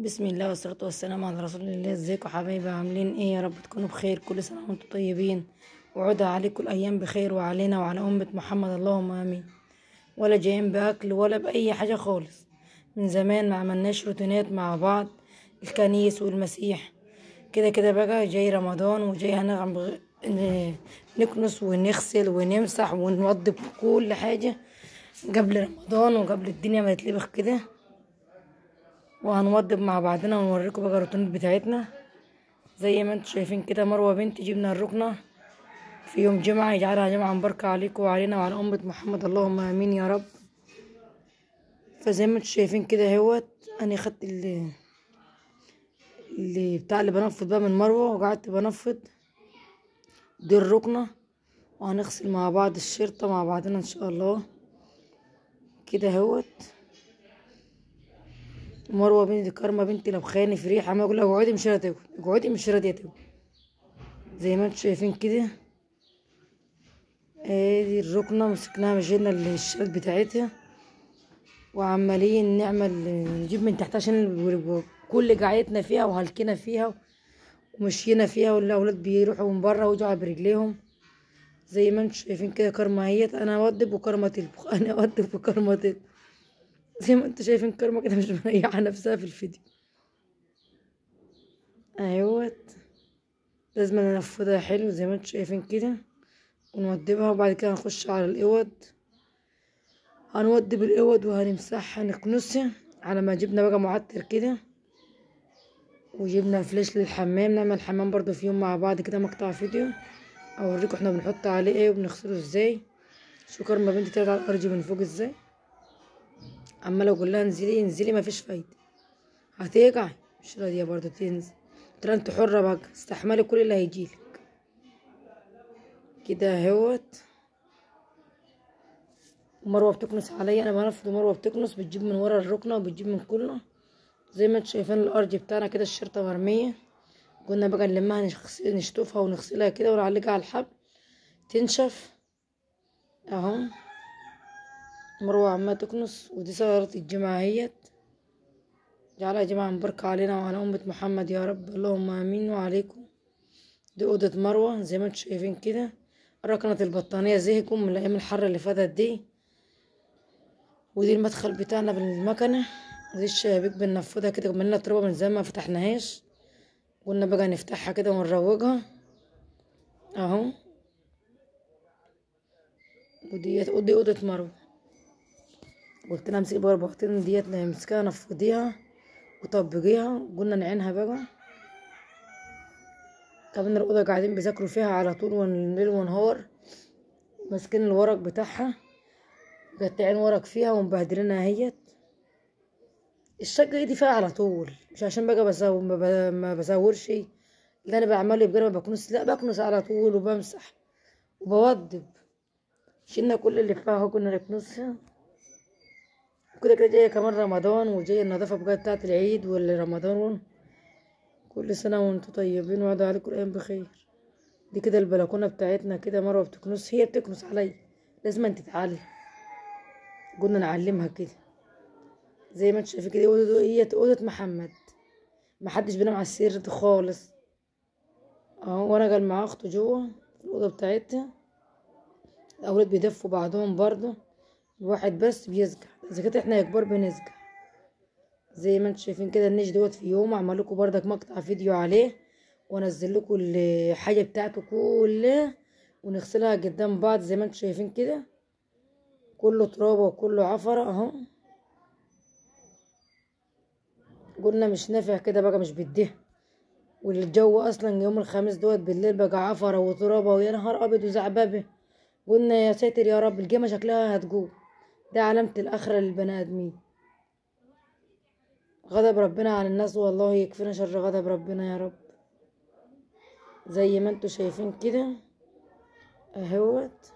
بسم الله والصلاة والسلام على رسول الله. ازيكم حبايبي؟ عاملين ايه؟ يا رب تكونوا بخير. كل سنة وانتم طيبين، وعودها عليكم الأيام بخير، وعلينا وعلى أمة محمد، اللهم آمين. ولا جايين بأكل ولا بأي حاجة خالص. من زمان ما عملناش روتينات مع بعض، الكنيس والمسيح. كده كده بقى جاي رمضان، وجاي نكنس ونغسل ونمسح ونوضب كل حاجة قبل رمضان وقبل الدنيا ما تتلبخ كده. وهنوضب مع بعضنا ونوريكم بقى الروتين بتاعتنا. زي ما انتم شايفين كده، مروه بنتي جبنا الركنه في يوم جمعه، يجعلها جمعه مباركه عليكم وعلينا وعلى امه محمد، اللهم امين يا رب. فزي ما انتم شايفين كده اهوت، انا خدت اللي بتاع اللي بنفض بقى من مروه، وقعدت بنفض دي الركنه. وهنغسل مع بعض الشرطه مع بعضنا ان شاء الله كده اهوت. مروه بنتي كرمه بنتي لبخاني في ريحه، ما اقول لها اقعدي مش راضيه تاكل، اقعدي مش راضيه تاكل. زي ما انتم شايفين كده، ادي الركنه مسكناها مشينا الشال بتاعتها، وعمالين نجيب من تحت عشان كل قعدتنا فيها وهلكنا فيها ومشينا فيها، والاولاد بيروحوا من بره ويجوا برجليهم. زي ما انتم شايفين كده كرمه اهيت، انا اودب وكرمه تطبخ، انا اودب وكرمه تطبخ. زي ما انتم شايفين كرمه كده مش مريحه نفسها في الفيديو اهوت. لازم ننفضها حلو زي ما انتم شايفين كده ونودبها، وبعد كده هنخش على الاوض. هنودب الاوض وهنمسحها نكنسها على ما جبنا بقى معطر كده، وجبنا فلاش للحمام. نعمل الحمام برضو في يوم مع بعض كده، مقطع فيديو اوريكم احنا بنحط عليه ايه وبنغسله ازاي. شو كرمه بنتي طلعت على الارض من فوق ازاي، عماله اقول لها انزلي انزلي، مفيش فايده، هتقعي مش راضيه برضو تنزل. قلت لها انت حره بقى، استحملي كل اللي هيجيلك كده اهوت. ومروه بتكنس عليا، انا بنفض ومروه بتكنس، بتجيب من ورا الركنه وبتجيب من كله. زي ما انتم شايفين الارض بتاعنا كده الشرطه مرميه، قلنا بقى نلمها نشطفها ونغسلها كده ونعلقها على الحبل تنشف اهو. مروه عماله تكنس، ودي صلاة الجمعة اهيت، جعلها جمعة مباركة علينا وعلى أمة محمد يا رب، اللهم آمين وعليكم. دي أوضة مروة زي ما انتم شايفين كده. ركنت البطانية زهقوا من الأيام الحر اللي فاتت دي. ودي المدخل بتاعنا بالمكنة، ودي الشبابيك بننفضها كده، مننا تربة من زمان ما فتحناهاش، قلنا بقى نفتحها كده ونروجها اهو. ودي أوضة مروة، قلت لها امسكي بقى البطاطين ديت نمسكها نفضيها وطبقيها، قلنا نعينها بقى. كمان الأوضة قاعدين بيذاكروا فيها على طول ونليل ونهار، ماسكين الورق بتاعها، مقطعين ورق فيها ومبهدلينها اهيت. الشقة ايدي فيها على طول، مش عشان بقى ما بزورش اللي انا بعمله، يبقى ما بكنس، لا بكنس على طول وبمسح وبوضب. شلنا كل اللي فيها اهو، كنا نكنسها. كده كده جاية كمان رمضان، وجاية النظافة بقى بتاعت العيد والرمضان. كل سنة وانتم طيبين، وعد عليكم الأيام بخير. دي كده البلكونة بتاعتنا كده، مروة بتكنس، هي بتكنس عليا، لازم انت تتعلم، قلنا نعلمها كده. زي ما انت شايفين كده، هي أوضة محمد، محدش بينام على السرير ده خالص اهو. وانا قال مع اخته جوه في الأوضة بتاعتها، الأولاد بيدفوا بعضهم برضه، الواحد بس بيسقع، إذا كده احنا يا كبار بنسقع. زي ما انتم شايفين كده النيش دوت في يوم اعمل لكم بردك مقطع فيديو عليه، وانزل لكم الحاجه بتاعته كلها، ونغسلها قدام بعض. زي ما انتم شايفين كده كله ترابه وكله عفره اهو. قلنا مش نافع كده بقى، مش بده. والجو اصلا يوم الخميس دوت بالليل بقى عفره وترابه، ويا نهار ابيض وزعبابه. قلنا يا ساتر يا رب، الجيمه شكلها هتجوع، ده علامه الاخره للبني ادمين. غضب ربنا على الناس، والله يكفينا شر غضب ربنا يا رب. زي ما انتوا شايفين كده اهوت.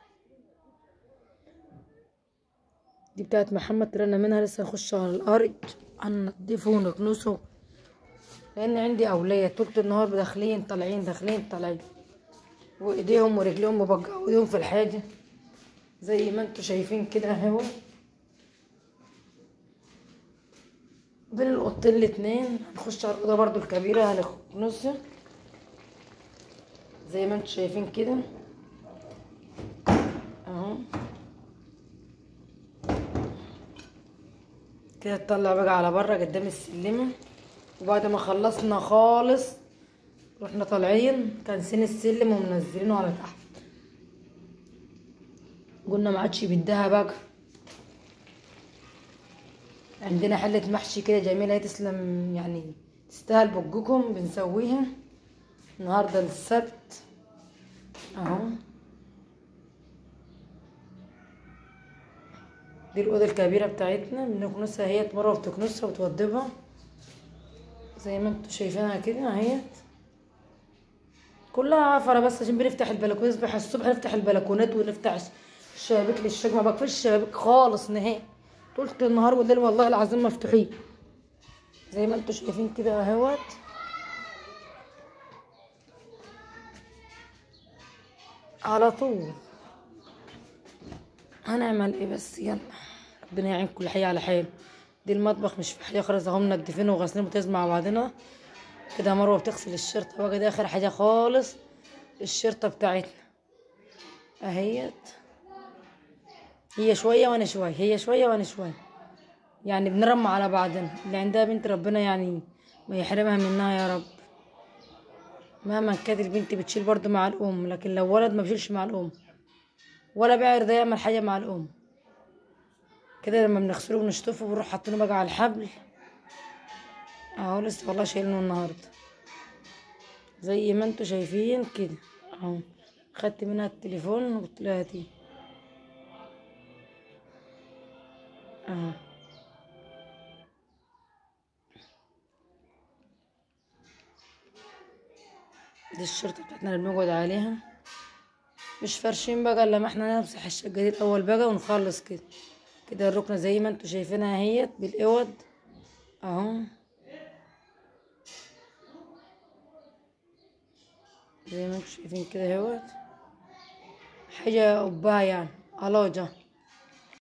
دي بتاعت محمد، طلعنا منها لسه نخش على الارض هننضفه ونكنسه، لان عندي اولاد طول النهار داخلين طالعين داخلين طالعين، وايديهم ورجليهم مبقعوا ايديهم في الحاجه. زي ما انتوا شايفين كده اهو. بين الاوضتين الاتنين. هنخش على الاوضه برضو الكبيره هنكنسها زي ما انتم شايفين كده اهو. كده تطلع بقى على بره قدام السلمه. وبعد ما خلصنا خالص رحنا طالعين كنسين السلم ومنزلينه على تحت. قلنا ما عادش بدها بقى. عندنا حلة محشي كده جميلة تسلم يعني تستاهل بقكم. بنسويها النهارده السبت اهو. دي الأوضة الكبيرة بتاعتنا بنكنسها اهيت. مرة بتكنسها وتوضبها زي ما انتوا شايفينها كده اهيت. كلها عفرة بس عشان بنفتح البلكونات. نصبح الصبح نفتح البلكونات ونفتح الشبابيك للشجر. ما بقفلش الشبابيك خالص نهائي طول النهار والليل والله العظيم مفتوحين زي ما انتوا شايفين كده اهوت. على طول هنعمل ايه بس يلا ربنا يعين كل حي على حاله. دي المطبخ مش في حاجه خالص اهو. منضفينه وغاسلينه متاز مع بعضنا كده. مروه بتغسل الشرطه بقى. دي اخر حاجه خالص الشرطه بتاعتنا اهيت. هي شويه وانا شويه هي شويه وانا شويه يعني بنرمى على بعضنا. اللي عندها بنت ربنا يعني ما يحرمها منها يا رب. مهما كانت البنت بتشيل برضو مع الام. لكن لو ولد ما بيشيلش مع الام ولا بيعرض يعمل حاجه مع الام. كده لما بنغسله ونشطفه بنروح حاطينه بقى على الحبل اهو. لسه والله شايلينه النهارده زي ما انتوا شايفين كده اهو. خدت منها التليفون وقلت لها هاتيه اهو. دي الشرطة بتاعتنا اللي بنقعد عليها. مش فرشين بقى الا ما احنا نمسح الشقة دي الاول بقى ونخلص كده. كده الركنة زي ما انتوا شايفينها اهيت بالاوض اهو. زي ما انتوا شايفين كده اهوت. حاجة قبها يعني الاجة